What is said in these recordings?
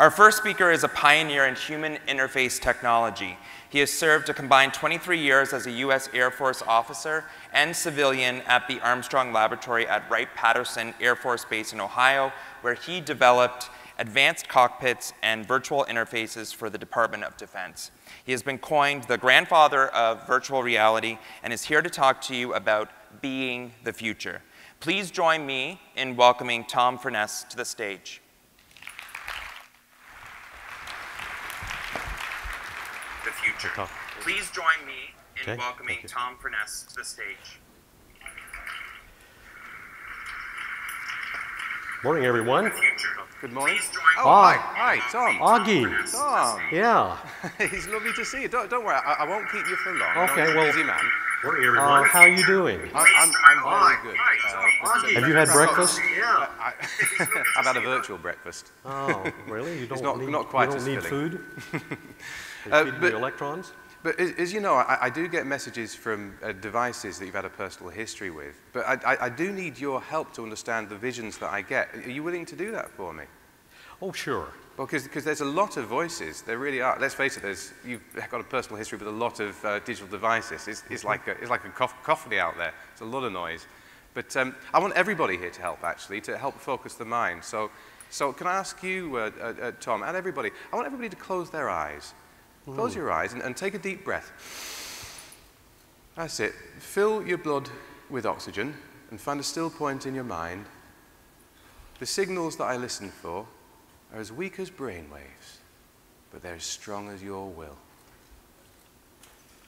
Our first speaker is a pioneer in human interface technology. He has served a combined 23 years as a U.S. Air Force officer and civilian at the Armstrong Laboratory at Wright-Patterson Air Force Base in Ohio, where he developed advanced cockpits and virtual interfaces for the Department of Defense. He has been coined the grandfather of virtual reality and is here to talk to you about being the future. Please join me in welcoming Tom Furness to the stage. The future. Please join me in welcoming Tom Furness to the stage. Morning, everyone. Good morning. Hi, Tom. Augie. Tom. Yeah. It's lovely to see you. Don't worry, I won't keep you for long. Okay, you're a well, busy man. Morning, everyone. How are you doing? I'm very good. Have you had breakfast? I've had a virtual breakfast. Oh, really? You don't not quite you don't as need filling. food? They feed you electrons? But as you know, I do get messages from devices that you've had a personal history with. But I do need your help to understand the visions that I get. Are you willing to do that for me? Oh, sure. Well, because there's a lot of voices. There really are. Let's face it. You've got a personal history with a lot of digital devices. It's like a cacophony out there. It's a lot of noise. But I want everybody here to help, actually, to help focus the mind. So can I ask you, Tom, and everybody, I want everybody to close their eyes. Close your eyes and take a deep breath. That's it. Fill your blood with oxygen and find a still point in your mind. The signals that I listen for are as weak as brain waves, but they're as strong as your will.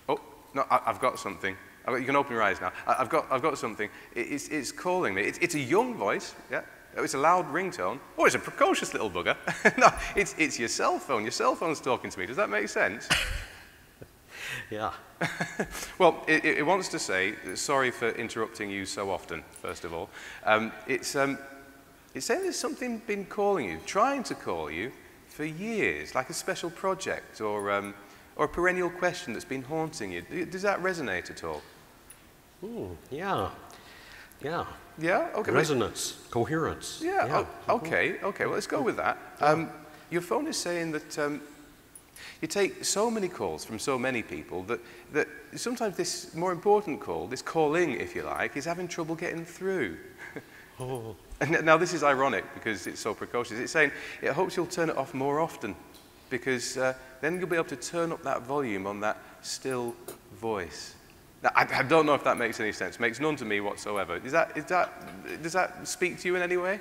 Oh, no, I've got something. You can open your eyes now. I've got something. It's calling me. It's a young voice, yeah. It's a loud ringtone. Oh, it's a precocious little bugger. No, it's your cell phone. Your cell phone's talking to me. Does that make sense? Yeah. Well, it wants to say, sorry for interrupting you so often, first of all. It's saying there's something been calling you, trying to call you for years, like a special project or a perennial question that's been haunting you. Does that resonate at all? Yeah. Yeah. Yeah? Okay. Resonance, coherence. Yeah. Okay. Well, let's go with that. Your phone is saying that you take so many calls from so many people that sometimes this more important call, this calling, if you like, is having trouble getting through. Oh. And now this is ironic because it's so precocious. It's saying it hopes you'll turn it off more often because then you'll be able to turn up that volume on that still voice. Now, I don't know if that makes any sense. It makes none to me whatsoever. Does that speak to you in any way?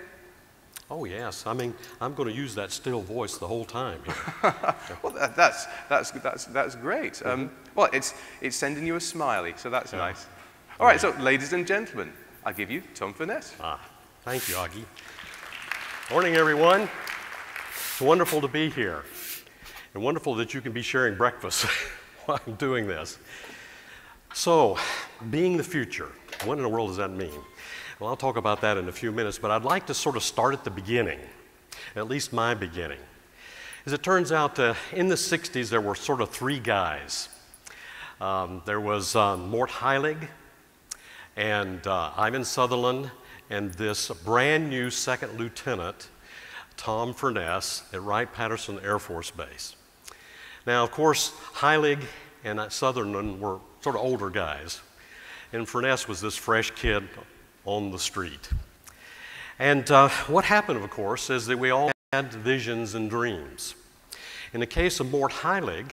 Oh, yes. I mean, I'm going to use that still voice the whole time. Here. Well, that's great. Well, it's sending you a smiley, so that's nice. All right, so ladies and gentlemen, I give you Tom Furness. Thank you, Augie. Morning, everyone. It's wonderful to be here, and wonderful that you can be sharing breakfast while I'm doing this. So, being the future, what in the world does that mean? Well, I'll talk about that in a few minutes, but I'd like to sort of start at the beginning, at least my beginning. As it turns out, in the 60s, there were sort of three guys. There was Mort Heilig and Ivan Sutherland and this brand new second lieutenant, Tom Furness, at Wright-Patterson Air Force Base. Now, of course, Heilig and Sutherland were sort of older guys, and Furness was this fresh kid on the street. And what happened, of course, is that we all had visions and dreams. In the case of Mort Heilig,